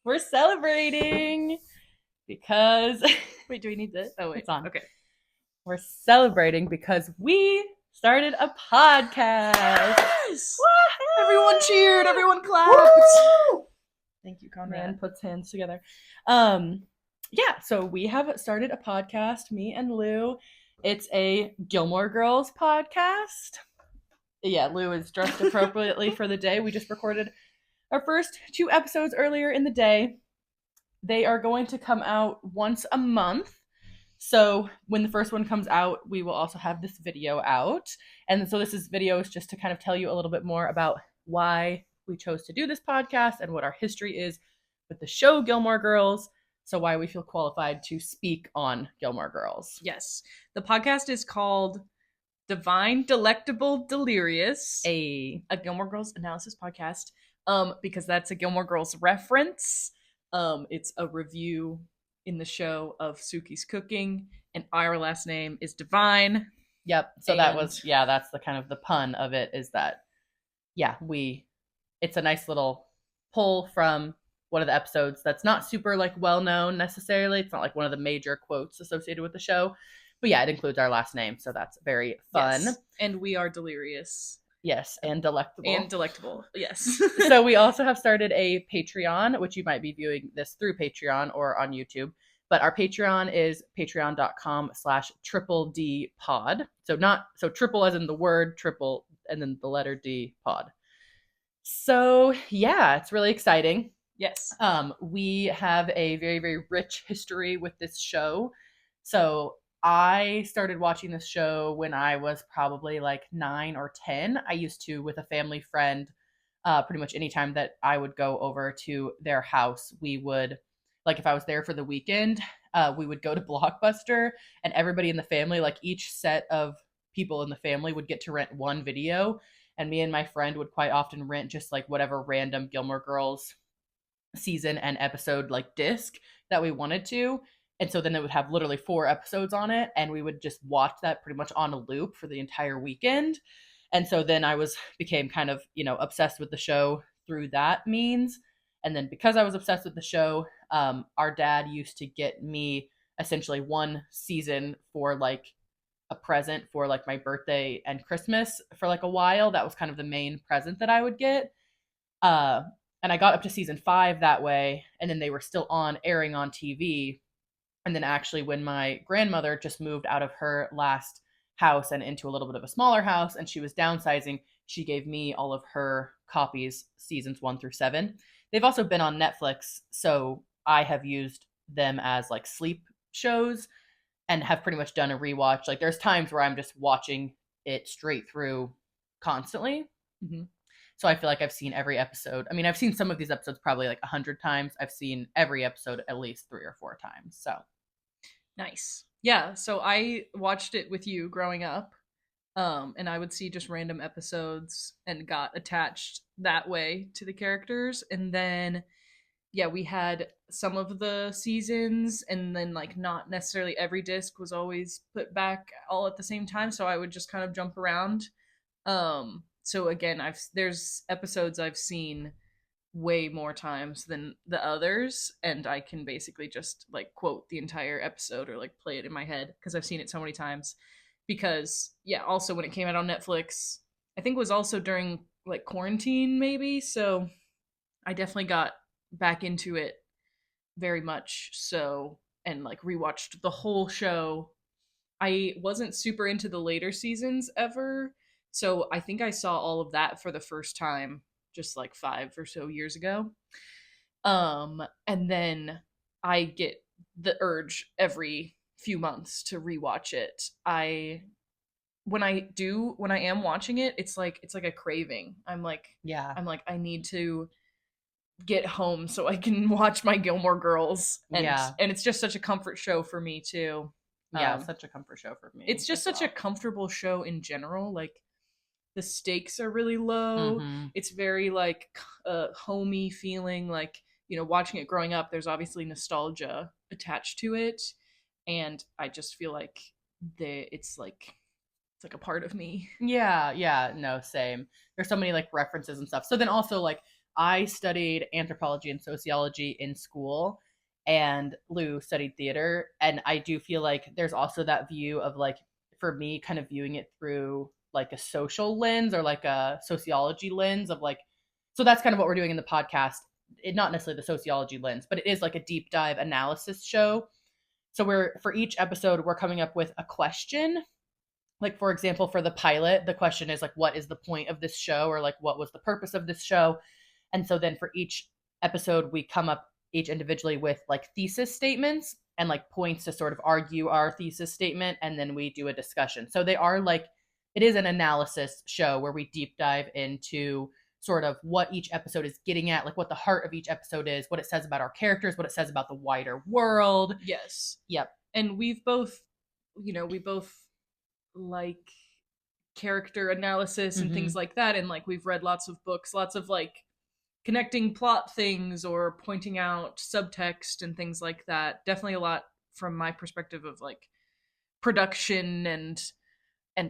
We're celebrating because Wait, do we need this? Oh, wait. it's on. Okay. We're celebrating because we started a podcast. Yes! Woo-hoo! Everyone cheered. Everyone clapped. Woo! Thank you, Man Conrad. puts hands together. Yeah, so we have started a podcast, me and Lou. It's a Gilmore Girls podcast. Yeah, Lou is dressed appropriately for the day. We just recorded our first 2 episodes earlier in the day. They are going to come out once a month. So when the first one comes out, we will also have this video out. And so this video is just to kind of tell you a little bit more about why we chose to do this podcast and what our history is with the show Gilmore Girls. So why we feel qualified to speak on Gilmore Girls. Yes. The podcast is called Divine, Delectable, Delirious, A Gilmore Girls analysis podcast. Because that's a Gilmore Girls reference. It's a review in the show of Suki's cooking, and our last name is Divine. Yep. So that was that's the kind of the pun of it is that it's a nice little pull from one of the episodes that's not super like well known necessarily. It's not like one of the major quotes associated with the show. But yeah, it includes our last name, so that's very fun. Yes. And we are delirious. Yes, and delectable. And delectable, yes. So we also have started a Patreon, which you might be viewing this through Patreon or on YouTube. But our Patreon is patreon.com/triple D pod. So triple as in the word triple and then the letter D pod. So yeah, it's really exciting. Yes. We have a very, very rich history with this show. So I started watching this show when I was probably like 9 or 10. I used to, with a family friend, pretty much anytime that I would go over to their house, we would, like if I was there for the weekend, we would go to Blockbuster and everybody in the family, like each set of people in the family would get to rent one video. And me and my friend would quite often rent just like whatever random Gilmore Girls season and episode like disc that we wanted to. And so then it would have literally 4 episodes on it, and we would just watch that pretty much on a loop for the entire weekend. And so then became kind of, obsessed with the show through that means. And then because I was obsessed with the show, our dad used to get me essentially one season for like a present for like my birthday and Christmas for like a while. That was kind of the main present that I would get. And I got up to season 5 that way, and then they were still airing on TV. And then actually, when my grandmother just moved out of her last house and into a little bit of a smaller house, and she was downsizing, she gave me all of her copies, seasons 1 through 7. They've also been on Netflix, so I have used them as like sleep shows and have pretty much done a rewatch. Like there's times where I'm just watching it straight through constantly. Mm-hmm. So I feel like I've seen every episode. I mean, I've seen some of these episodes probably like 100 times. I've seen every episode at least 3 or 4 times. So nice. Yeah, so I watched it with you growing up. And I would see just random episodes and got attached that way to the characters. And then yeah, we had some of the seasons, and then like not necessarily every disc was always put back all at the same time, so I would just kind of jump around. So again, there's episodes I've seen way more times than the others, and I can basically just like quote the entire episode or like play it in my head because I've seen it so many times. Because yeah, also when it came out on Netflix, I think it was also during like quarantine maybe, so I definitely got back into it very much so, and like rewatched the whole show. I wasn't super into the later seasons ever, so I think I saw all of that for the first time just like 5 or so years ago. And then I get the urge every few months to rewatch it. When I am watching it, it's like a craving. yeah, I need to get home so I can watch my Gilmore Girls. And yeah, it's just such a comfort show for me too. yeah. Such a comfort show for me. It's just such a comfortable show in general. Like the stakes are really low. Mm-hmm. It's very like homey feeling. Like watching it growing up, there's obviously nostalgia attached to it, and I just feel like it's like a part of me. Yeah, yeah. No, same. There's so many like references and stuff. So then also like I studied anthropology and sociology in school, and Lou studied theater. And I do feel like there's also that view of like, for me, kind of viewing it through like a social lens or like a sociology lens of like, so that's kind of what we're doing in the podcast. Not necessarily the sociology lens, but it is like a deep dive analysis show. So we're, for each episode, we're coming up with a question. Like, for example, for the pilot, the question is like, what is the point of this show? Or like, what was the purpose of this show? And so then for each episode, we come up each individually with like thesis statements and like points to sort of argue our thesis statement. And then we do a discussion. So they are like, it is an analysis show where we deep dive into sort of what each episode is getting at, like what the heart of each episode is, what it says about our characters, what it says about the wider world. Yes. Yep. And we've both, we both like character analysis and things like that. And like we've read lots of books, lots of like connecting plot things or pointing out subtext and things like that. Definitely a lot from my perspective of like production and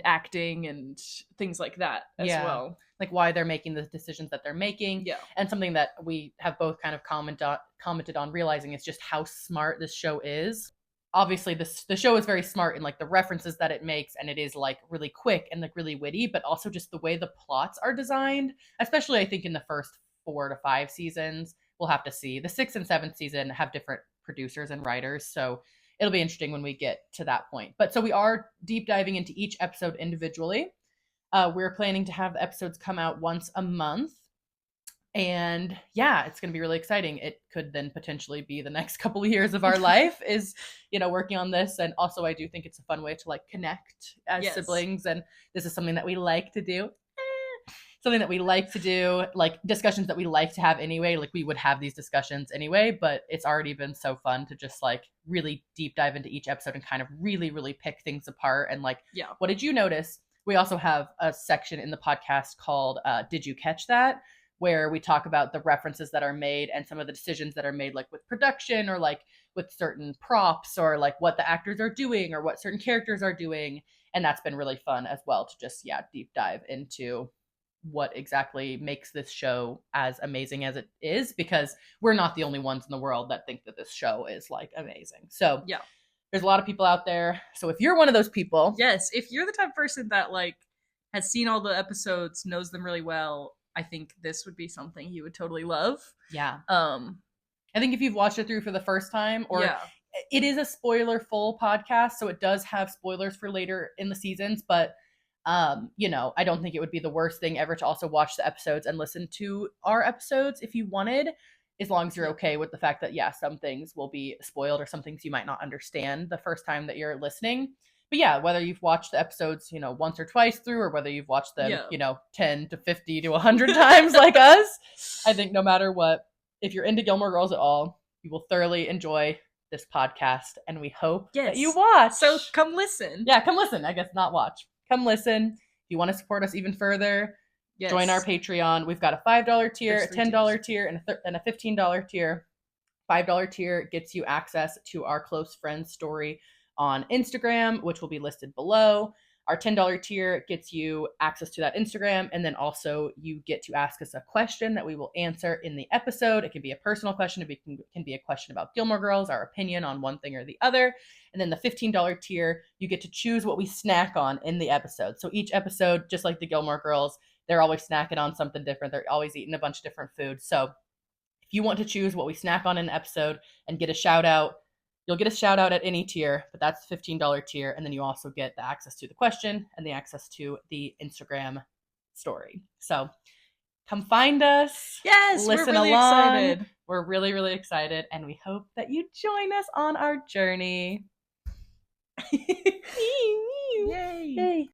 acting and things like that as well. Like why they're making the decisions that they're making. Yeah. And something that we have both kind of commented on realizing is just how smart this show is. Obviously the show is very smart in like the references that it makes, and it is like really quick and like really witty, but also just the way the plots are designed, especially I think in the first 4 to 5 seasons. We'll have to see. The 6th and 7th season have different producers and writers, so it'll be interesting when we get to that point. But so we are deep diving into each episode individually. We're planning to have the episodes come out once a month. And yeah, it's going to be really exciting. It could then potentially be the next couple of years of our life is, working on this. And also I do think it's a fun way to like connect as siblings. And this is something that we like to do. Something that we like to do, like discussions that we like to have anyway. Like we would have these discussions anyway, but it's already been so fun to just like really deep dive into each episode and kind of really, really pick things apart. And like, what did you notice? We also have a section in the podcast called Did You Catch That? Where we talk about the references that are made and some of the decisions that are made, like with production or like with certain props or like what the actors are doing or what certain characters are doing. And that's been really fun as well to just, deep dive into what exactly makes this show as amazing as it is, because we're not the only ones in the world that think that this show is like amazing. So there's a lot of people out there. So if you're one of those people, if you're the type of person that like has seen all the episodes, knows them really well, I think this would be something you would totally love. Yeah. I think if you've watched it through for the first time, or it is a spoiler full podcast, so it does have spoilers for later in the seasons, but I don't think it would be the worst thing ever to also watch the episodes and listen to our episodes if you wanted, as long as you're okay with the fact that, some things will be spoiled or some things you might not understand the first time that you're listening. But whether you've watched the episodes, once or twice through, or whether you've watched them, 10 to 50 to 100 times like us, I think no matter what, if you're into Gilmore Girls at all, you will thoroughly enjoy this podcast, and we hope that you watch. So come listen. Yeah, come listen. I guess not watch. Come listen. If you want to support us even further, join our Patreon. We've got a $5 tier, a $10 tier, and a $15 tier. $5 tier gets you access to our close friends story on Instagram, which will be listed below. Our $10 tier gets you access to that Instagram, and then also you get to ask us a question that we will answer in the episode. It can be a personal question. It can be a question about Gilmore Girls, our opinion on one thing or the other. And then the $15 tier, you get to choose what we snack on in the episode. So each episode, just like the Gilmore Girls, they're always snacking on something different. They're always eating a bunch of different foods. So if you want to choose what we snack on in an episode and get a shout out, you'll get a shout out at any tier, but that's the $15 tier. And then you also get the access to the question and the access to the Instagram story. So come find us. Yes, listen we're really along. excited. We're really, really excited. And we hope that you join us on our journey. Yay. Yay.